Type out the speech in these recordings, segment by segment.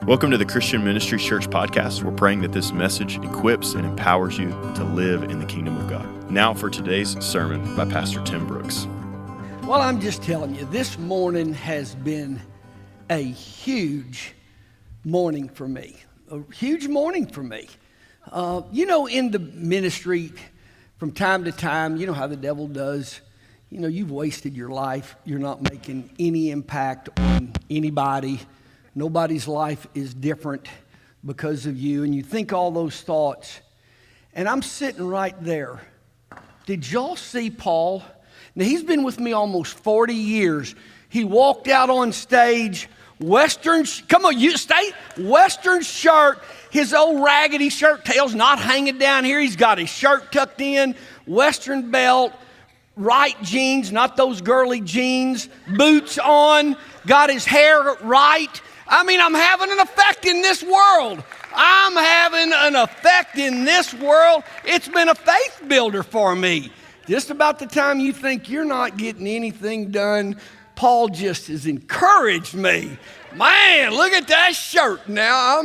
Welcome to the Christian Ministry Church podcast. We're praying that this message equips and empowers you to live in the kingdom of God. Now for today's sermon by Pastor Tim Brooks. Well, I'm just telling you, this morning has been a huge morning for me. A huge morning for me. In the ministry, from time to time, you know how the devil does. You know, you've wasted your life. You're not making any impact on anybody. Nobody's life is different because of you. And you think all those thoughts. And I'm sitting right there. Did y'all see Paul? Now, he's been with me almost 40 years. He walked out on stage, Western shirt, his old raggedy shirt tail's not hanging down here. He's got his shirt tucked in, Western belt, right jeans, not those girly jeans, boots on, got his hair right. I'm having an effect in this world. It's been a faith builder for me. Just about the time you think you're not getting anything done, Paul just has encouraged me. Man, look at that shirt now.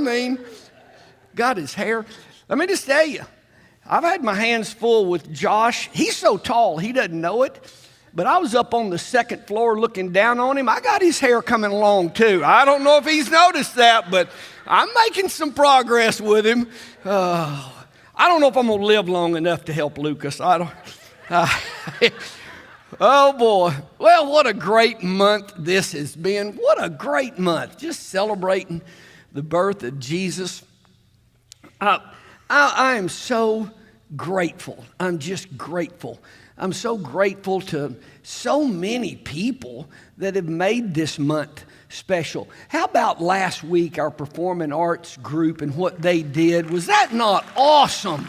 Got his hair. Let me just tell you, I've had my hands full with Josh. He's so tall, he doesn't know it. But I was up on the second floor looking down on him. I got his hair coming along too. I don't know if he's noticed that, but I'm making some progress with him. I don't know if I'm going to live long enough to help Lucas. Oh boy. Well, what a great month this has been. What a great month. Just celebrating the birth of Jesus. I am so grateful. I'm just grateful. I'm so grateful to so many people that have made this month special. How about last week, our performing arts group and what they did? Was that not awesome?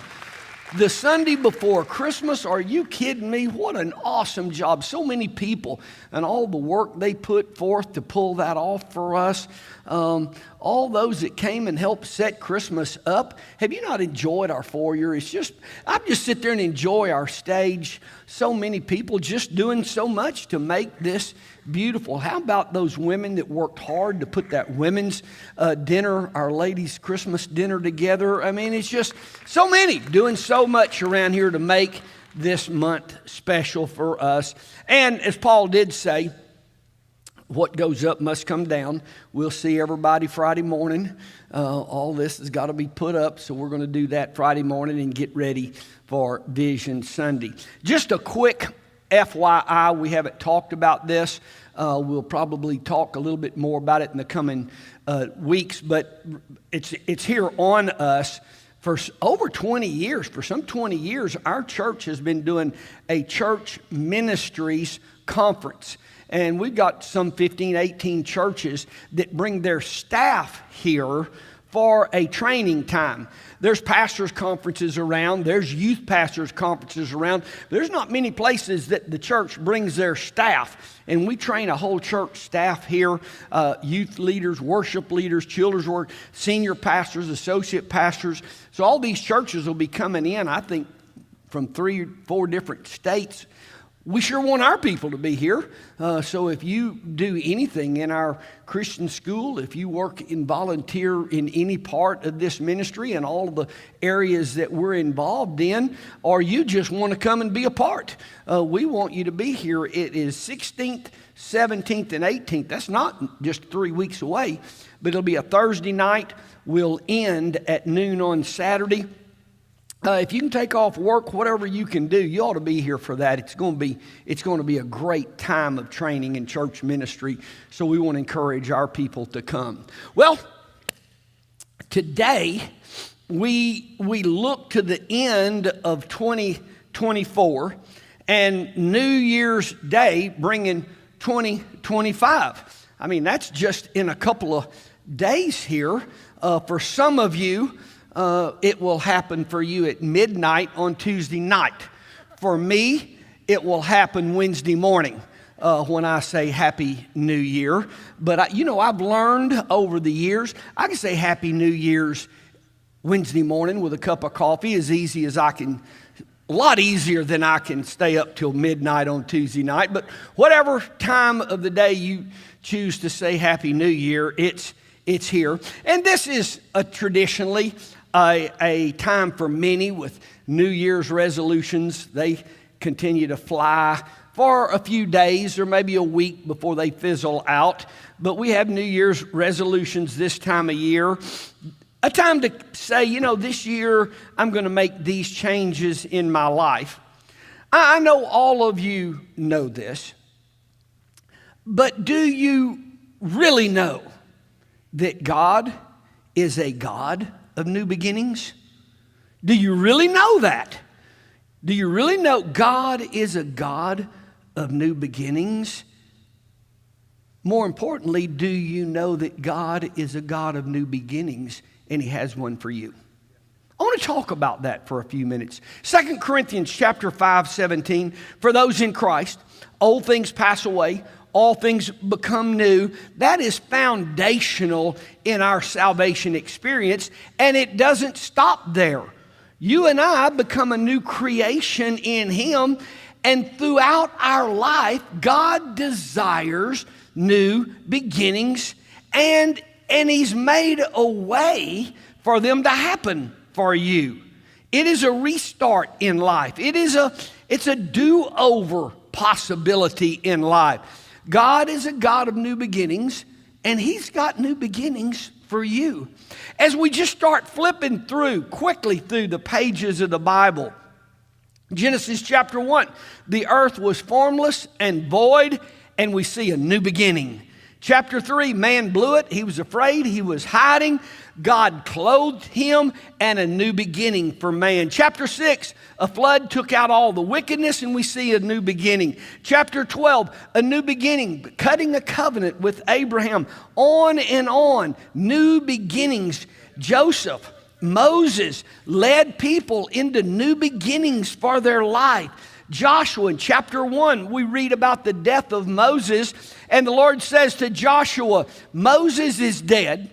The Sunday before Christmas, are you kidding me? What an awesome job. So many people and all the work they put forth to pull that off for us. All those that came and helped set Christmas up. Have you not enjoyed our foyer? I just sit there and enjoy our stage. So many people just doing so much to make this beautiful. How about those women that worked hard to put that women's dinner, Our Lady's Christmas dinner together? It's just so many doing so much around here to make this month special for us. And as Paul did say, what goes up must come down. We'll see everybody Friday morning. All this has got to be put up, so we're going to do that Friday morning and get ready for Vision Sunday. Just a quick FYI, we haven't talked about this. We'll probably talk a little bit more about it in the coming weeks, but it's here on us. For over 20 years, for some 20 years, our church has been doing a church ministries conference. And we've got some 15, 18 churches that bring their staff here for a training time. There's pastors' conferences around. There's youth pastors' conferences around. There's not many places that the church brings their staff. And we train a whole church staff here, youth leaders, worship leaders, children's work, senior pastors, associate pastors. So all these churches will be coming in, I think, from 3 or 4 different states. We sure want our people to be here. So if you do anything in our Christian school, if you work and volunteer in any part of this ministry and all the areas that we're involved in, or you just want to come and be a part, we want you to be here. It is 16th, 17th, and 18th. That's not just 3 weeks away, but it'll be a Thursday night. We'll end at noon on Saturday. If you can take off work, whatever you can do, you ought to be here for that. It's going to be a great time of training in church ministry. So we want to encourage our people to come. Well, today we look to the end of 2024 and New Year's Day bringing 2025. That's just in a couple of days here. For some of you, it will happen for you at midnight on Tuesday night. For me, it will happen Wednesday morning when I say Happy New Year. But I've learned over the years, I can say Happy New Year's Wednesday morning with a cup of coffee as easy as I can. A lot easier than I can stay up till midnight on Tuesday night. But whatever time of the day you choose to say Happy New Year, it's it's here. And this is traditionally a time for many with New Year's resolutions. They continue to fly for a few days or maybe a week before they fizzle out. But we have New Year's resolutions this time of year. A time to say, this year I'm going to make these changes in my life. I know all of you know this, but do you really know that God is a God of new beginnings? Do you really know that? Do you really know God is a God of new beginnings? More importantly, do you know that God is a God of new beginnings and He has one for you? I want to talk about that for a few minutes. 2 Corinthians chapter 5:17, for those in Christ, old things pass away, all things become new. That is foundational in our salvation experience, and it doesn't stop there. You and I become a new creation in Him, and throughout our life, God desires new beginnings, and He's made a way for them to happen for you. It is a restart in life. It's a do-over possibility in life. God is a God of new beginnings, and He's got new beginnings for you. As we just start flipping quickly through the pages of the Bible, Genesis chapter 1, the earth was formless and void, and we see a new beginning. Chapter 3, man blew it. He was afraid. He was hiding. God clothed him, and a new beginning for man. Chapter 6, a flood took out all the wickedness, and we see a new beginning. Chapter 12, a new beginning, cutting a covenant with Abraham. On and on, new beginnings. Joseph, Moses led people into new beginnings for their life. Joshua, in chapter 1, we read about the death of Moses, and the Lord says to Joshua, Moses is dead.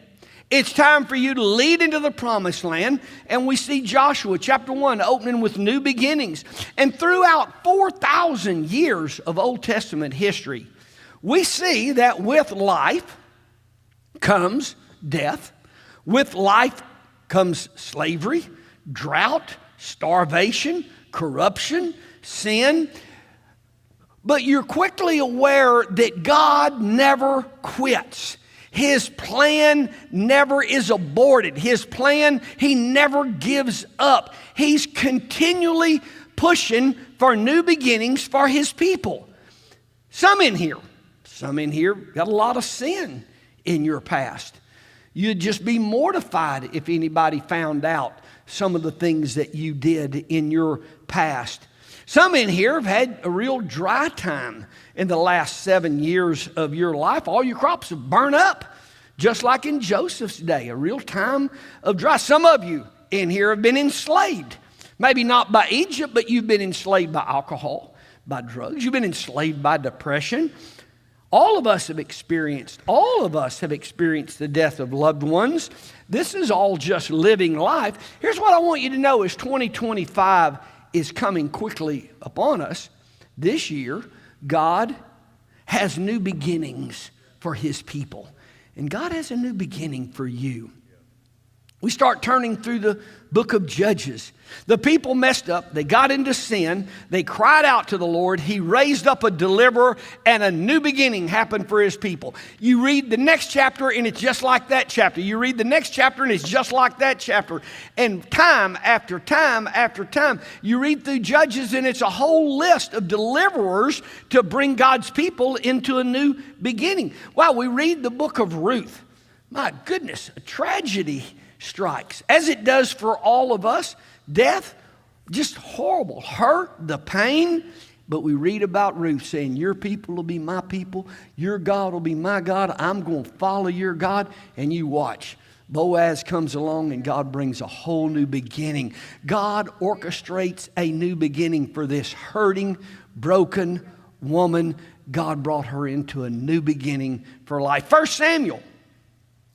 It's time for you to lead into the promised land. And we see Joshua, chapter 1, opening with new beginnings. And throughout 4,000 years of Old Testament history, we see that with life comes death. With life comes slavery, drought, starvation, corruption, sin. But you're quickly aware that God never quits. His plan never is aborted. His plan, He never gives up. He's continually pushing for new beginnings for His people. Some in here got a lot of sin in your past. You'd just be mortified if anybody found out some of the things that you did in your past. Some in here have had a real dry time in the last 7 years of your life. All your crops have burned up, just like in Joseph's day, a real time of dry. Some of you in here have been enslaved. Maybe not by Egypt, but you've been enslaved by alcohol, by drugs. You've been enslaved by depression. All of us have experienced the death of loved ones. This is all just living life. Here's what I want you to know is 2025 is coming quickly upon us. This year, God has new beginnings for His people. And God has a new beginning for you. We start turning through the book of Judges. The people messed up. They got into sin. They cried out to the Lord. He raised up a deliverer, and a new beginning happened for His people. You read the next chapter, and it's just like that chapter. You read the next chapter, and it's just like that chapter. And time after time after time, you read through Judges, and it's a whole list of deliverers to bring God's people into a new beginning. Wow, we read the book of Ruth. My goodness, a tragedy strikes, as it does for all of us. Death, just horrible, hurt, the pain. But we read about Ruth saying, your people will be my people, your God will be my God, I'm going to follow your God. And you watch, Boaz comes along and God brings a whole new beginning. God orchestrates a new beginning for this hurting, broken woman. God brought her into a new beginning for life. 1 Samuel,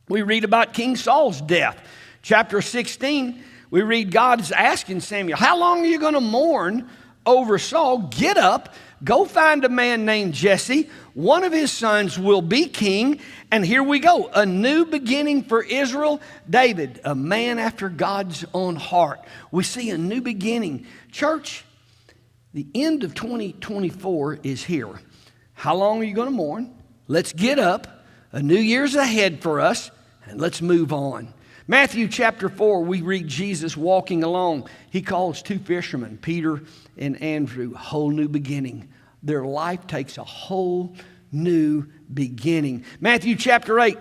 we read about King Saul's death. Chapter 16, we read God's asking Samuel, how long are you going to mourn over Saul? Get up, Go find a man named Jesse. One of his sons will be king. And here we go. A new beginning for Israel. David, a man after God's own heart. We see a new beginning. Church, the end of 2024 is here. How long are you going to mourn? Let's get up. A new year's ahead for us, and let's move on. Matthew chapter 4, we read Jesus walking along. He calls two fishermen, Peter and Andrew, whole new beginning. Their life takes a whole new beginning. Matthew chapter 8,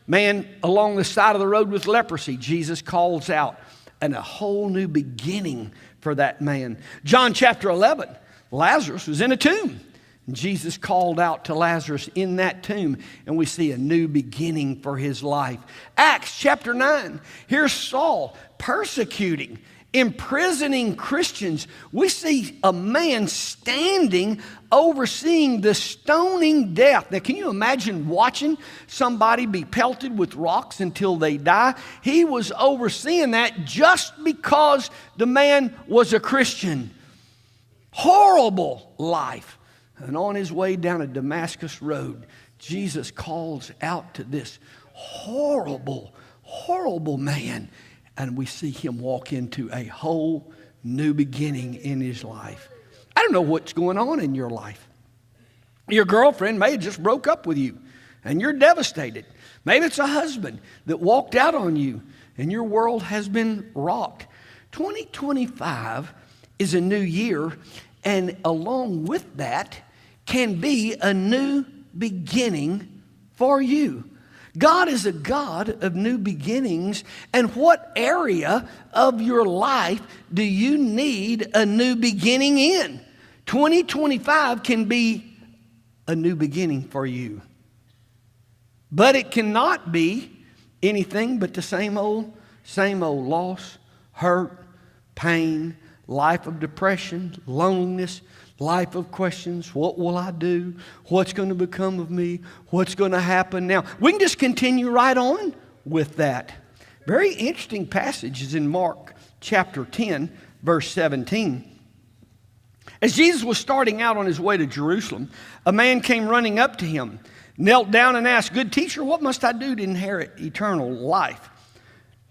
man along the side of the road with leprosy, Jesus calls out, and a whole new beginning for that man. John chapter 11, Lazarus was in a tomb. Jesus called out to Lazarus in that tomb, and we see a new beginning for his life. Acts chapter 9, here's Saul persecuting, imprisoning Christians. We see a man standing overseeing the stoning death. Now, can you imagine watching somebody be pelted with rocks until they die? He was overseeing that just because the man was a Christian. Horrible life. And on his way down a Damascus road, Jesus calls out to this horrible, horrible man. And we see him walk into a whole new beginning in his life. I don't know what's going on in your life. Your girlfriend may have just broke up with you and you're devastated. Maybe it's a husband that walked out on you and your world has been rocked. 2025 is a new year, and along with that can be a new beginning for you. God is a God of new beginnings. And what area of your life do you need a new beginning in? 2025 can be a new beginning for you. But it cannot be anything but the same old loss, hurt, pain, life of depression, loneliness, life of questions. What will I do? What's going to become of me? What's going to happen now? We can just continue right on with that. Very interesting passage is in Mark chapter 10, verse 17. As Jesus was starting out on his way to Jerusalem, a man came running up to him, knelt down and asked, "Good teacher, what must I do to inherit eternal life?"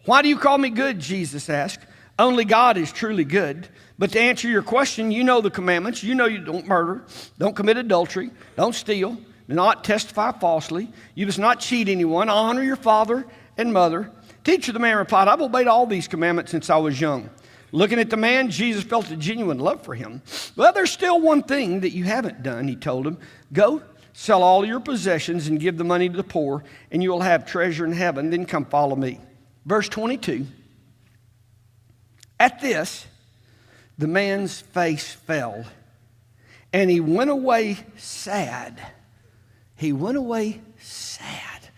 "Why do you call me good?" Jesus asked. "Only God is truly good. But to answer your question, you know the commandments. You know you don't murder, don't commit adultery, don't steal, do not testify falsely. You must not cheat anyone. Honor your father and mother." "Teacher," the man replied, "I've obeyed all these commandments since I was young." Looking at the man, Jesus felt a genuine love for him. "Well, there's still one thing that you haven't done," he told him. "Go, sell all your possessions and give the money to the poor, and you will have treasure in heaven. Then come follow me." Verse 22. At this, the man's face fell, and he went away sad. He went away sad,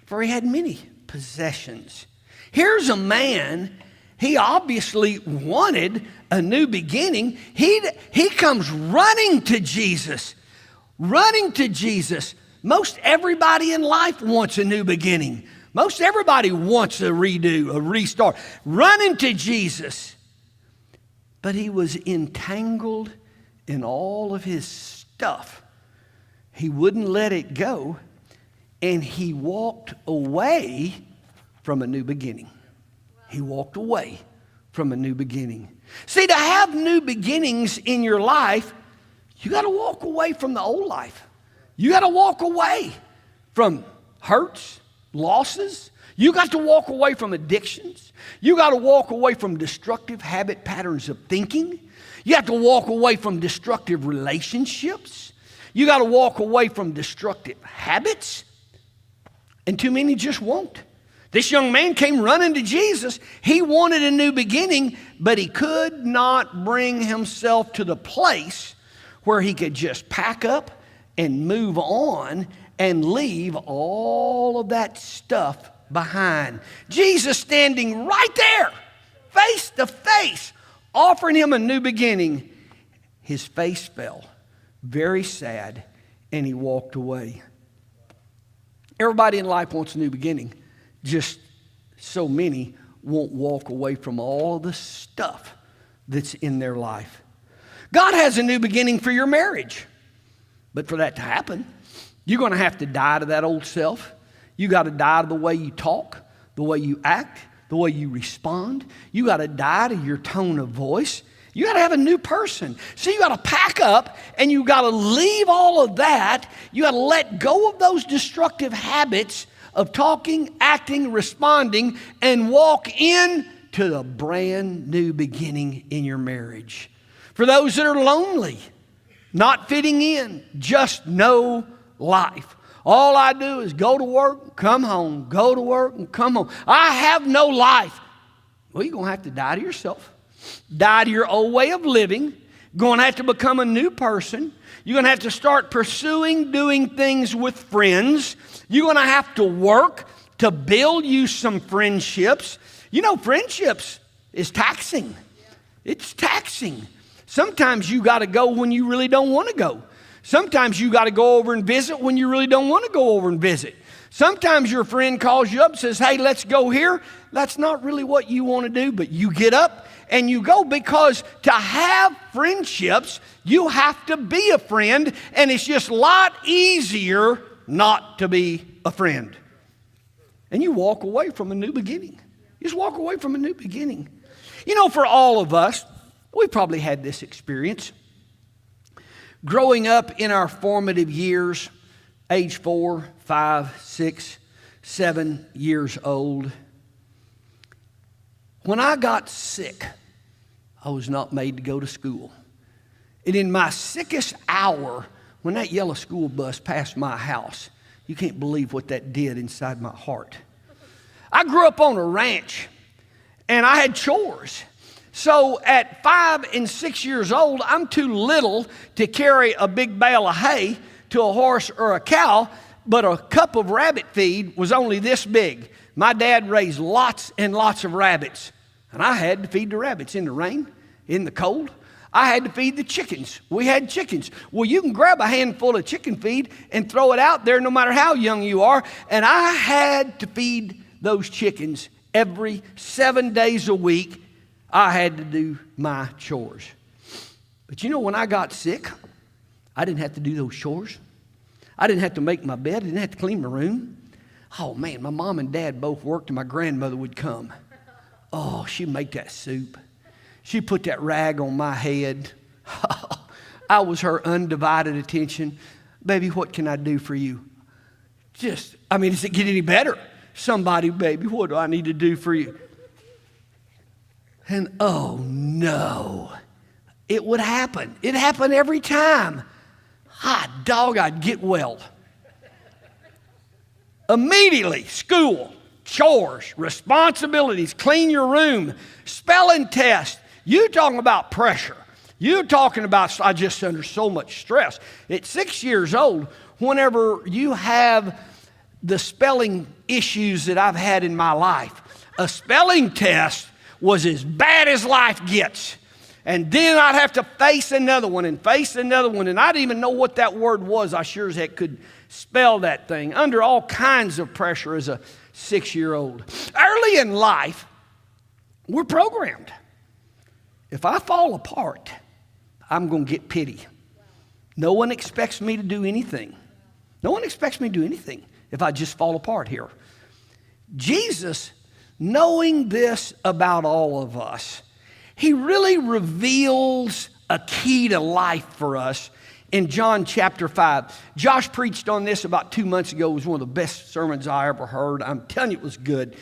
for he had many possessions. Here's a man, he obviously wanted a new beginning. He comes running to Jesus, running to Jesus. Most everybody in life wants a new beginning. Most everybody wants a redo, a restart. Running to Jesus. But he was entangled in all of his stuff. He wouldn't let it go, and he walked away from a new beginning. He walked away from a new beginning. See, to have new beginnings in your life, you got to walk away from the old life. You got to walk away from hurts, losses. You got to walk away from addictions. You got to walk away from destructive habit patterns of thinking. You have to walk away from destructive relationships. You got to walk away from destructive habits. And too many just won't. This young man came running to Jesus. He wanted a new beginning, but he could not bring himself to the place where he could just pack up and move on and leave all of that stuff behind. Jesus standing right there, face to face, offering him a new beginning. His face fell, very sad, and he walked away. Everybody in life wants a new beginning. Just so many won't walk away from all the stuff that's in their life. God has a new beginning for your marriage. But for that to happen, you're going to have to die to that old self. You got to die to the way you talk, the way you act, the way you respond. You got to die to your tone of voice. You got to have a new person. So you got to pack up and you got to leave all of that. You got to let go of those destructive habits of talking, acting, responding, and walk into the brand new beginning in your marriage. For those that are lonely, not fitting in, just no life. All I do is go to work, come home, go to work, and come home. I have no life. Well, you're going to have to die to yourself. Die to your old way of living. Going to have to become a new person. You're going to have to start pursuing doing things with friends. You're going to have to work to build you some friendships. You know, friendships is taxing. It's taxing. Sometimes you got to go when you really don't want to go. Sometimes you got to go over and visit when you really don't want to go over and visit. Sometimes your friend calls you up and says, hey, let's go here. That's not really what you want to do, but you get up and you go, because to have friendships, you have to be a friend, and it's just a lot easier not to be a friend. And you walk away from a new beginning. You just walk away from a new beginning. You know, for all of us, we probably had this experience. Growing up in our formative years, age 4, 5, 6, 7 years old, when I got sick, I was not made to go to school. And in my sickest hour, when that yellow school bus passed my house, you can't believe what that did inside my heart. I grew up on a ranch, and I had chores. So at 5 and 6 years old, I'm too little to carry a big bale of hay to a horse or a cow, but a cup of rabbit feed was only this big. My dad raised lots and lots of rabbits, and I had to feed the rabbits in the rain, in the cold. I had to feed the chickens. We had chickens. Well, you can grab a handful of chicken feed and throw it out there no matter how young you are, and I had to feed those chickens every 7 days a week. I had to do my chores. But you know, when I got sick, I didn't have to do those chores. I didn't have to make my bed. I didn't have to clean my room. Oh, man, my mom and dad both worked, and my grandmother would come. Oh, she'd make that soup. She'd put that rag on my head. I was her undivided attention. Baby, what can I do for you? Does it get any better? Somebody, baby, what do I need to do for you? And oh no, it would happen. It happened every time. Hot dog, I'd get well. Immediately, school, chores, responsibilities, clean your room, spelling test. You talking about pressure. You talking about, I just under so much stress. At 6 years old, whenever you have the spelling issues that I've had in my life, a spelling test was as bad as life gets. And then I'd have to face another one, and I didn't even know what that word was. I sure as heck could spell that thing under all kinds of pressure as a 6-year-old. Early in life, we're programmed. If I fall apart, I'm going to get pity. No one expects me to do anything. No one expects me to do anything if I just fall apart here. Jesus, knowing this about all of us, he really reveals a key to life for us in John chapter 5. Josh preached on this about 2 months ago. It was one of the best sermons I ever heard. I'm telling you, it was good.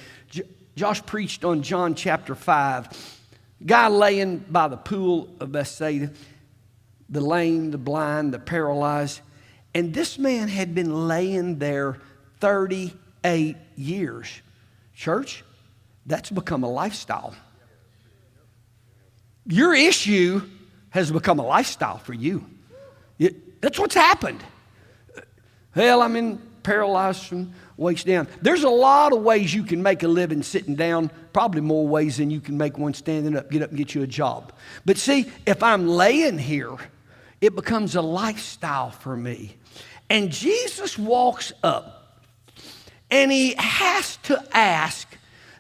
Josh preached on John chapter 5. Guy laying by the pool of Bethsaida, the lame, the blind, the paralyzed. And this man had been laying there 38 years. Church, that's become a lifestyle. Your issue has become a lifestyle for you. That's what's happened. Hell, I'm in paralyzed from waist down. There's a lot of ways you can make a living sitting down, probably more ways than you can make one standing up, get up and get you a job. But see, if I'm laying here, it becomes a lifestyle for me. And Jesus walks up and he has to ask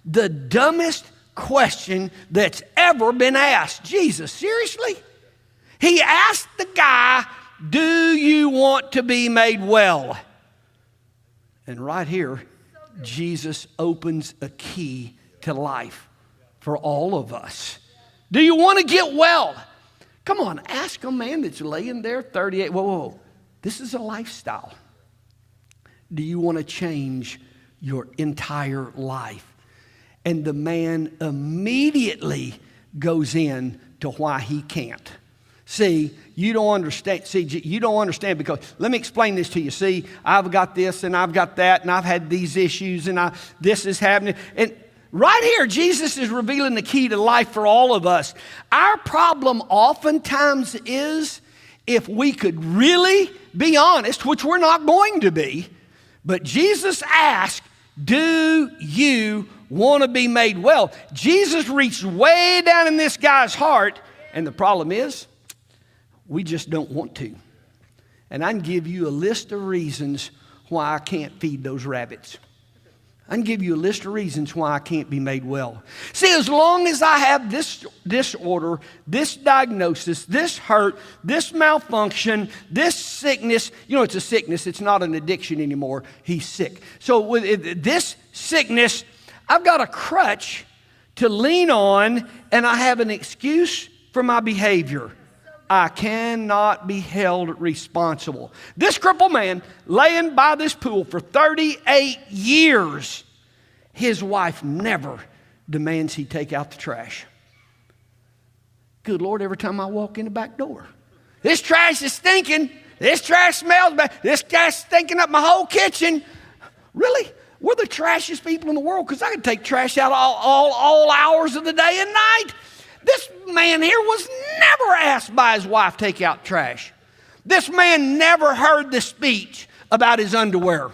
the dumbest question that's ever been asked. Jesus, seriously? He asked the guy do you want to be made well? And right here, Jesus opens a key to life for all of us. Do you want to get well? Come on, ask a man that's laying there 38. Whoa. This is a lifestyle. Do you want to change your entire life? And the man immediately goes in to why he can't. See, you don't understand. You don't understand because, let me explain this to you. See, I've got this and I've got that and I've had these issues and this is happening. And right here, Jesus is revealing the key to life for all of us. Our problem oftentimes is, if we could really be honest, which we're not going to be, but Jesus asked, do you want to be made well? Jesus reached way down in this guy's heart, and the problem is, we just don't want to. And I can give you a list of reasons why I can't feed those rabbits. I can give you a list of reasons why I can't be made well. See, as long as I have this disorder, this diagnosis, this hurt, this malfunction, this sickness, it's a sickness, it's not an addiction anymore. He's sick. So with this sickness, I've got a crutch to lean on, and I have an excuse for my behavior. I cannot be held responsible. This crippled man laying by this pool for 38 years, his wife never demands he take out the trash. Good Lord, every time I walk in the back door, this trash is stinking. This trash smells bad. This trash is stinking up my whole kitchen. Really? We're the trashiest people in the world, because I can take trash out all hours of the day and night. This man here was never asked by his wife to take out trash. This man never heard the speech about his underwear.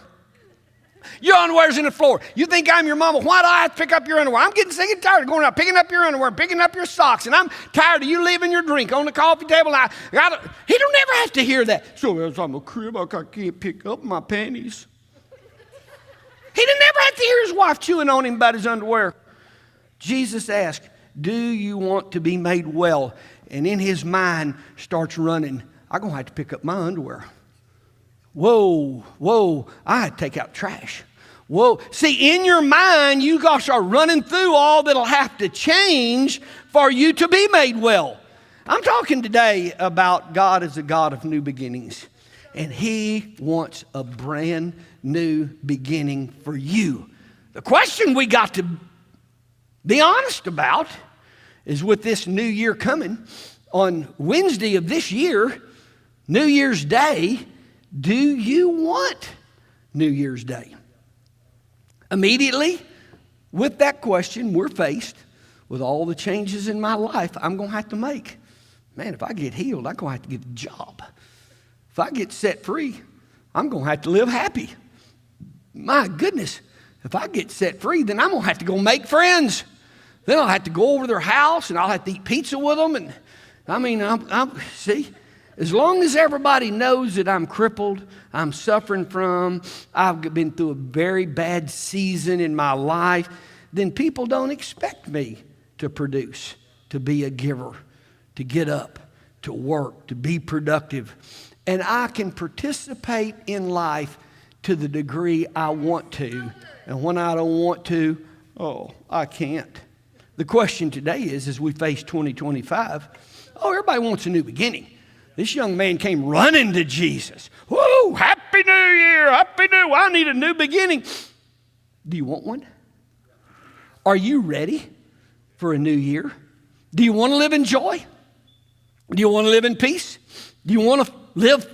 Your underwear's in the floor. You think I'm your mama? Why do I have to pick up your underwear? I'm getting sick and tired of going out, picking up your underwear, picking up your socks, and I'm tired of you leaving your drink on the coffee table. He don't never have to hear that. So as I'm a crib, I can't pick up my panties. He didn't never have to hear his wife chewing on him about his underwear. Jesus asked, do you want to be made well? And in his mind starts running, I'm going to have to pick up my underwear. Whoa, I had to take out trash. Whoa. See, in your mind, you guys are running through all that'll have to change for you to be made well. I'm talking today about God as a God of new beginnings. And he wants a brand new beginning for you. The question we got to be honest about is, with this new year coming, on Wednesday of this year, New Year's Day, do you want New Year's Day? Immediately, with that question, we're faced with all the changes in my life I'm going to have to make. Man, if I get healed, I'm going to have to get a job. If I get set free, I'm going to have to live happy. My goodness, if I get set free, then I'm going to have to go make friends. Then I'll have to go over to their house, and I'll have to eat pizza with them. And see, as long as everybody knows that I'm crippled, I'm suffering from, I've been through a very bad season in my life, then people don't expect me to produce, to be a giver, to get up, to work, to be productive. And I can participate in life to the degree I want to. And when I don't want to, I can't. The question today is, as we face 2025, everybody wants a new beginning. This young man came running to Jesus. Whoa, Happy New Year, I need a new beginning. Do you want one? Are you ready for a new year? Do you want to live in joy? Do you want to live in peace? Do you want to live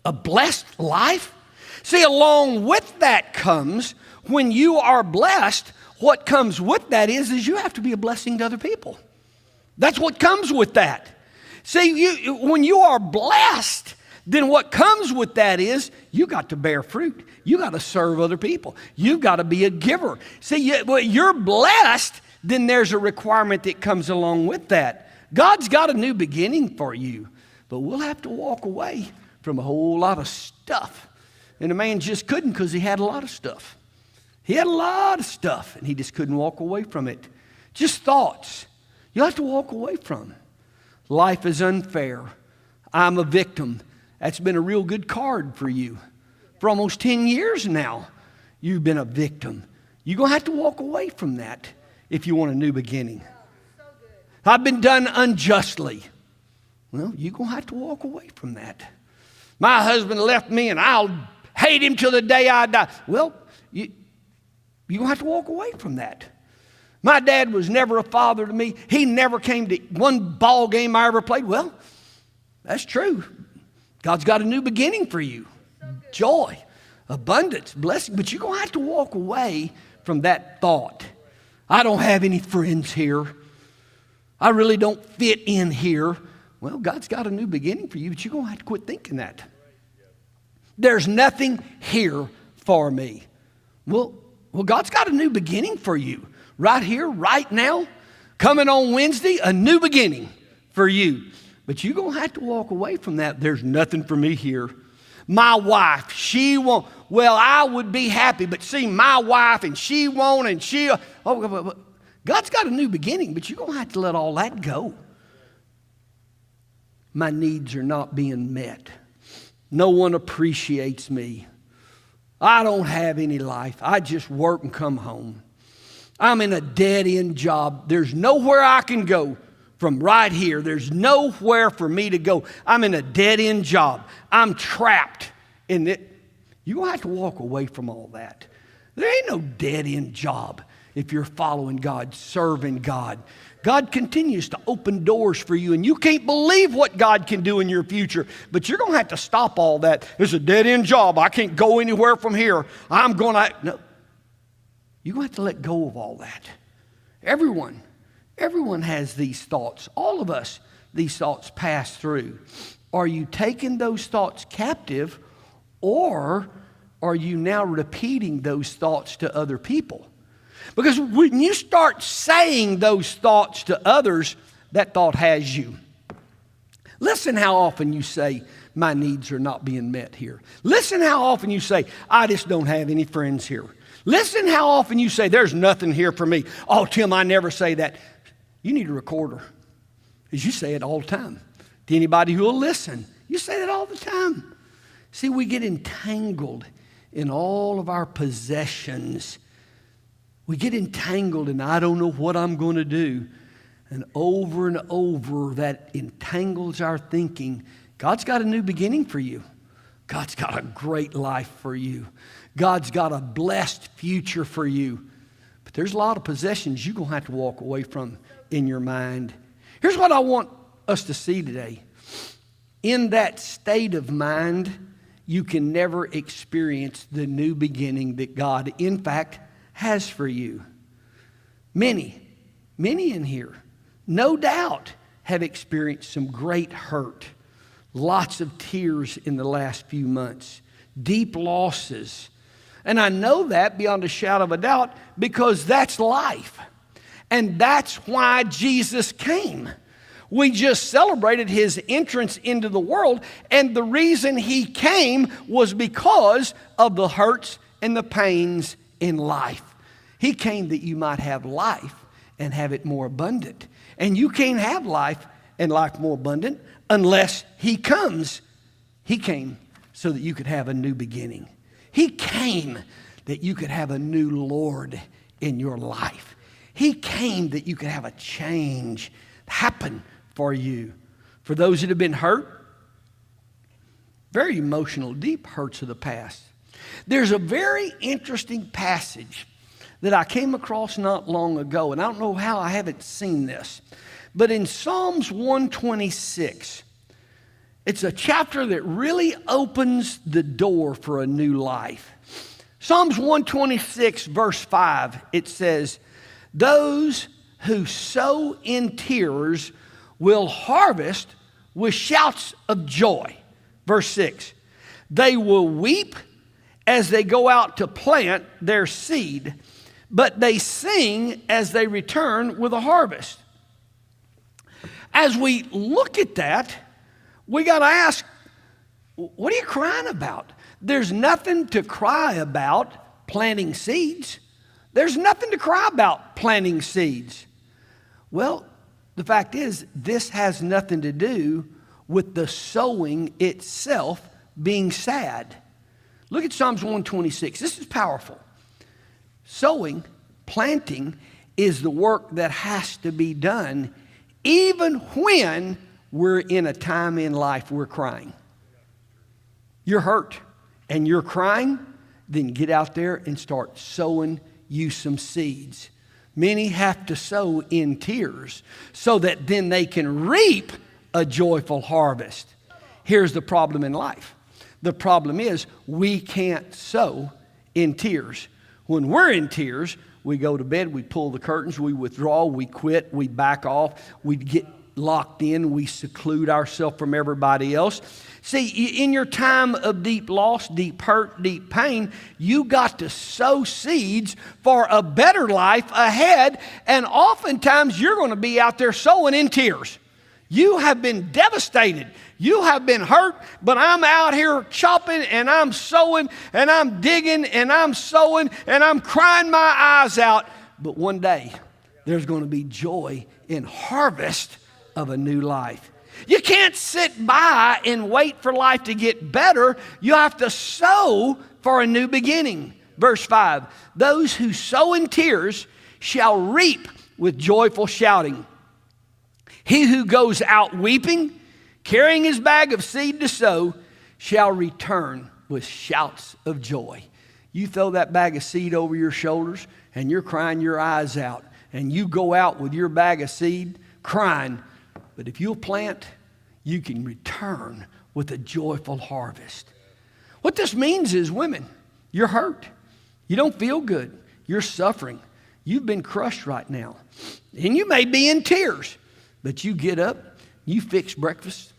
a blessed life? See, along with that comes, when you are blessed, what comes with that is you have to be a blessing to other people. That's what comes with that. See, when you are blessed, then what comes with that is you got to bear fruit. You got to serve other people. You've got to be a giver. See, you're blessed, then there's a requirement that comes along with that. God's got a new beginning for you, but we'll have to walk away from a whole lot of stuff. And the man just couldn't, because he had a lot of stuff. He had a lot of stuff, and he just couldn't walk away from it. Just thoughts. You have to walk away from. Life is unfair. I'm a victim. That's been a real good card for you. For almost 10 years now, you've been a victim. You're going to have to walk away from that if you want a new beginning. I've been done unjustly. Well, you're going to have to walk away from that. My husband left me and I'll hate him till the day I die. Well, you're going to have to walk away from that. My dad was never a father to me. He never came to one ball game I ever played. Well, that's true. God's got a new beginning for you. Joy, abundance, blessing. But you're going to have to walk away from that thought. I don't have any friends here. I really don't fit in here. Well, God's got a new beginning for you, but you're going to have to quit thinking that. There's nothing here for me. Well, God's got a new beginning for you. Right here, right now, coming on Wednesday, a new beginning for you. But you're going to have to walk away from that. There's nothing for me here. My wife, she won't. Well, I would be happy, but see, my wife, and she won't, and she. God's got a new beginning, but you're going to have to let all that go. My needs are not being met. No one appreciates me. I don't have any life. I just work and come home. I'm in a dead-end job. There's nowhere I can go from right here. There's nowhere for me to go. I'm in a dead-end job. I'm trapped in it. You're going to have to walk away from all that. There ain't no dead-end job if you're following God, serving God. God continues to open doors for you, and you can't believe what God can do in your future, but you're going to have to stop all that. It's a dead-end job. I can't go anywhere from here. No. You're going to have to let go of all that. Everyone has these thoughts. All of us, these thoughts pass through. Are you taking those thoughts captive, or are you now repeating those thoughts to other people? Because when you start saying those thoughts to others, that thought has you. Listen how often you say, my needs are not being met here. Listen how often you say, I just don't have any friends here. Listen how often you say, there's nothing here for me. Oh, Tim, I never say that. You need a recorder, because you say it all the time. To anybody who will listen, you say that all the time. See, we get entangled in all of our possessions. We get entangled in, I don't know what I'm going to do. And over that entangles our thinking. God's got a new beginning for you. God's got a great life for you. God's got a blessed future for you. But there's a lot of possessions you're going to have to walk away from in your mind. Here's what I want us to see today. In that state of mind, you can never experience the new beginning that God, in fact, has for you. Many in here, no doubt, have experienced some great hurt. Lots of tears in the last few months. Deep losses. And I know that beyond a shadow of a doubt because that's life. And that's why Jesus came. We just celebrated his entrance into the world, and the reason he came was because of the hurts and the pains in life. He came that you might have life and have it more abundant. And you can't have life and life more abundant unless he comes. He came so that you could have a new beginning. He came that you could have a new Lord in your life. He came that you could have a change happen for you. For those that have been hurt, very emotional, deep hurts of the past. There's a very interesting passage that I came across not long ago, and I don't know how I haven't seen this. But in Psalms 126, it's a chapter that really opens the door for a new life. Psalms 126, verse 5, it says, those who sow in tears will harvest with shouts of joy. Verse 6, they will weep as they go out to plant their seed, but they sing as they return with a harvest. As we look at that, we got to ask, what are you crying about? There's nothing to cry about planting seeds. There's nothing to cry about planting seeds. Well, the fact is, this has nothing to do with the sowing itself being sad. Look at Psalms 126. This is powerful. Sowing, planting, is the work that has to be done even when we're in a time in life we're crying. You're hurt and you're crying, then get out there and start sowing you some seeds. Many have to sow in tears so that then they can reap a joyful harvest. Here's the problem in life. The problem is we can't sow in tears. When we're in tears, we go to bed, we pull the curtains, we withdraw, we quit, we back off, we get locked in, we seclude ourselves from everybody else. See, in your time of deep loss, deep hurt, deep pain, you got to sow seeds for a better life ahead, and oftentimes you're going to be out there sowing in tears. You have been devastated. You have been hurt, but I'm out here chopping and I'm sowing and I'm digging and I'm sowing and I'm crying my eyes out. But one day, there's going to be joy in harvest of a new life. You can't sit by and wait for life to get better. You have to sow for a new beginning. Verse 5, those who sow in tears shall reap with joyful shouting. He who goes out weeping, carrying his bag of seed to sow, shall return with shouts of joy. You throw that bag of seed over your shoulders and you're crying your eyes out, and you go out with your bag of seed crying. But if you'll plant, you can return with a joyful harvest. What this means is, women, you're hurt. You don't feel good. You're suffering. You've been crushed right now. And you may be in tears, but you get up, you fix breakfast,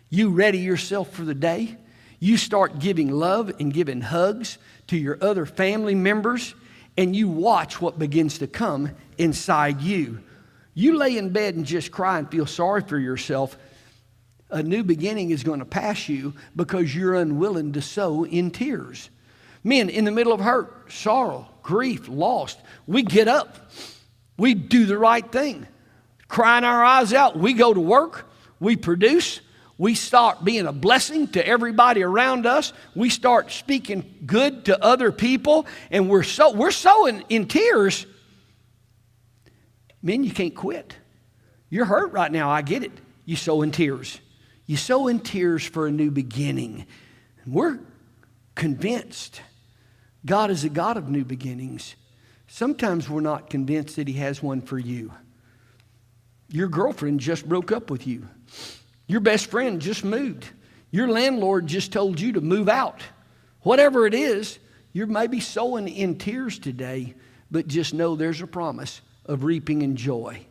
you ready yourself for the day. You start giving love and giving hugs to your other family members, and you watch what begins to come inside you. You lay in bed and just cry and feel sorry for yourself. A new beginning is going to pass you because you're unwilling to sow in tears. Men, in the middle of hurt, sorrow, grief, loss, we get up. We do the right thing. Crying our eyes out, we go to work, we produce, we start being a blessing to everybody around us. We start speaking good to other people, and we're sowing in tears. Men, you can't quit. You're hurt right now, I get it. You sow in tears. You sow in tears for a new beginning. And we're convinced God is a God of new beginnings. Sometimes we're not convinced that He has one for you. Your girlfriend just broke up with you. Your best friend just moved. Your landlord just told you to move out. Whatever it is, you're maybe sowing in tears today, but just know there's a promise of reaping in joy.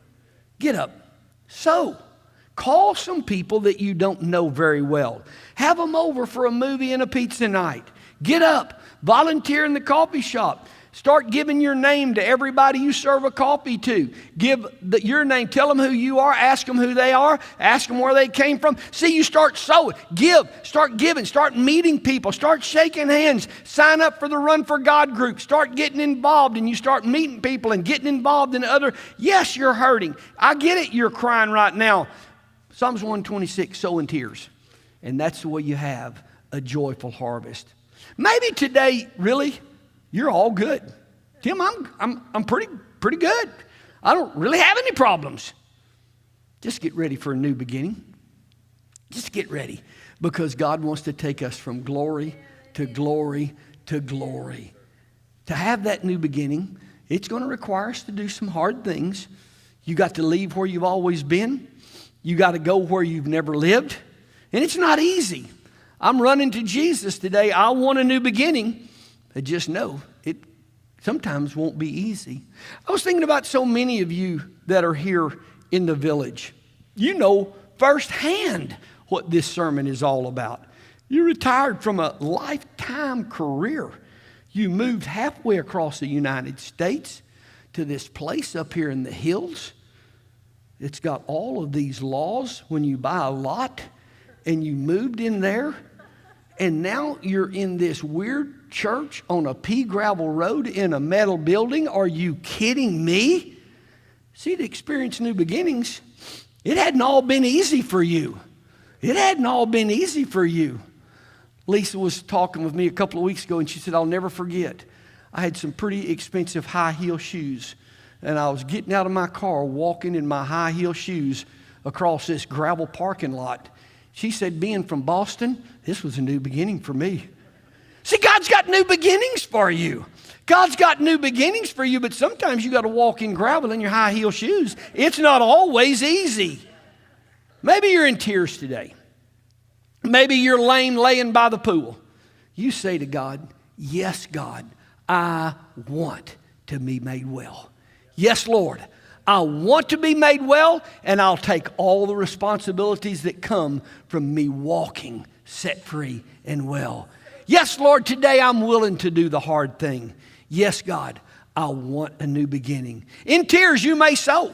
Get up. Sow. Call some people that you don't know very well. Have them over for a movie and a pizza night. Get up. Volunteer in the coffee shop. Start giving your name to everybody you serve a coffee to. Give your name. Tell them who you are. Ask them who they are. Ask them where they came from. See, you start sowing. Give. Start giving. Start meeting people. Start shaking hands. Sign up for the Run for God group. Start getting involved, and you start meeting people and getting involved in other. Yes, you're hurting. I get it. You're crying right now. Psalms 126, sow in tears. And that's the way you have a joyful harvest. Maybe today, really, you're all good. Tim, I'm pretty good. I don't really have any problems. Just get ready for a new beginning. Just get ready, because God wants to take us from glory to glory to glory. To have that new beginning, it's going to require us to do some hard things. You got to leave where you've always been. You got to go where you've never lived. And it's not easy. I'm running to Jesus today. I want a new beginning. But just know it sometimes won't be easy. I was thinking about so many of you that are here in the village. You know firsthand what this sermon is all about. You retired from a lifetime career. You moved halfway across the United States to this place up here in the hills. It's got all of these laws when you buy a lot, and you moved in there, and now you're in this weird church on a pea gravel road in a metal building. Are you kidding me? See, to experience new beginnings, it hadn't all been easy for you. It hadn't all been easy for you. Lisa was talking with me a couple of weeks ago, and she said, I'll never forget. I had some pretty expensive high heel shoes, and I was getting out of my car, walking in my high heel shoes across this gravel parking lot. She said, being from Boston, this was a new beginning for me. See, God's got new beginnings for you. God's got new beginnings for you, but sometimes you got to walk in gravel in your high heel shoes. It's not always easy. Maybe you're in tears today. Maybe you're lame laying by the pool. You say to God, yes, God, I want to be made well. Yes, Lord, I want to be made well, and I'll take all the responsibilities that come from me walking set free and well. Yes, Lord, today I'm willing to do the hard thing. Yes, God, I want a new beginning. In tears, you may sow.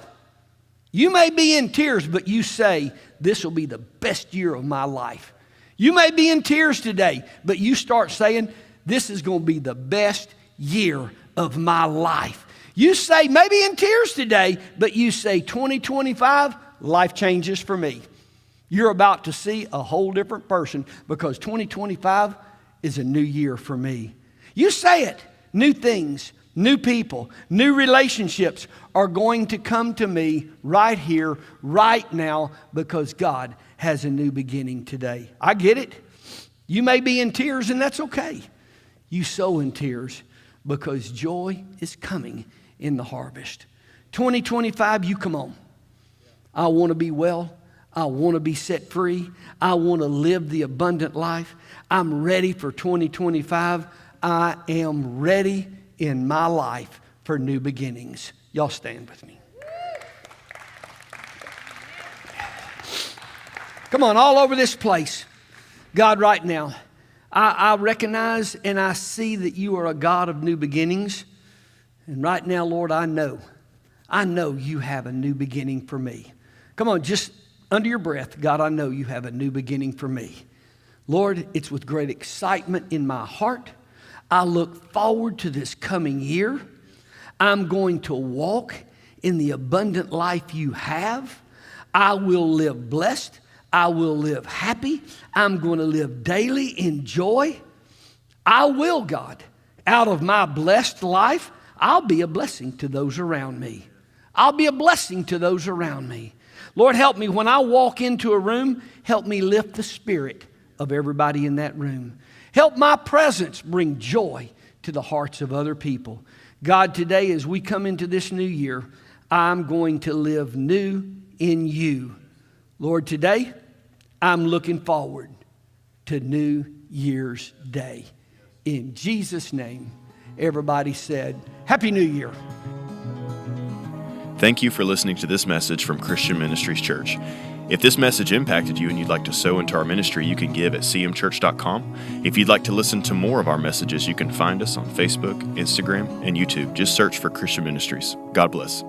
You may be in tears, but you say, this will be the best year of my life. You may be in tears today, but you start saying, this is going to be the best year of my life. You say, maybe in tears today, but you say, 2025, life changes for me. You're about to see a whole different person because 2025 is a new year for me. You say it. New things, new people, new relationships are going to come to me right here, right now, because God has a new beginning today. I get it. You may be in tears, and that's okay. You sow in tears because joy is coming in the harvest. 2025, you come on. I want to be well. I want to be set free. I want to live the abundant life. I'm ready for 2025. I am ready in my life for new beginnings. Y'all stand with me. Come on, all over this place. God, right now, I recognize and I see that you are a God of new beginnings. And right now, Lord, I know you have a new beginning for me. Come on, just under your breath, God, I know you have a new beginning for me. Lord, it's with great excitement in my heart. I look forward to this coming year. I'm going to walk in the abundant life you have. I will live blessed. I will live happy. I'm going to live daily in joy. I will, God, out of my blessed life, I'll be a blessing to those around me. I'll be a blessing to those around me. Lord, help me when I walk into a room, help me lift the spirit of everybody in that room. Help my presence bring joy to the hearts of other people. God, today as we come into this new year, I'm going to live new in you. Lord, today I'm looking forward to New Year's Day. In Jesus' name, everybody said, Happy New Year. Thank you for listening to this message from Christian Ministries Church. If this message impacted you and you'd like to sow into our ministry, you can give at cmchurch.com. If you'd like to listen to more of our messages, you can find us on Facebook, Instagram, and YouTube. Just search for Christian Ministries. God bless.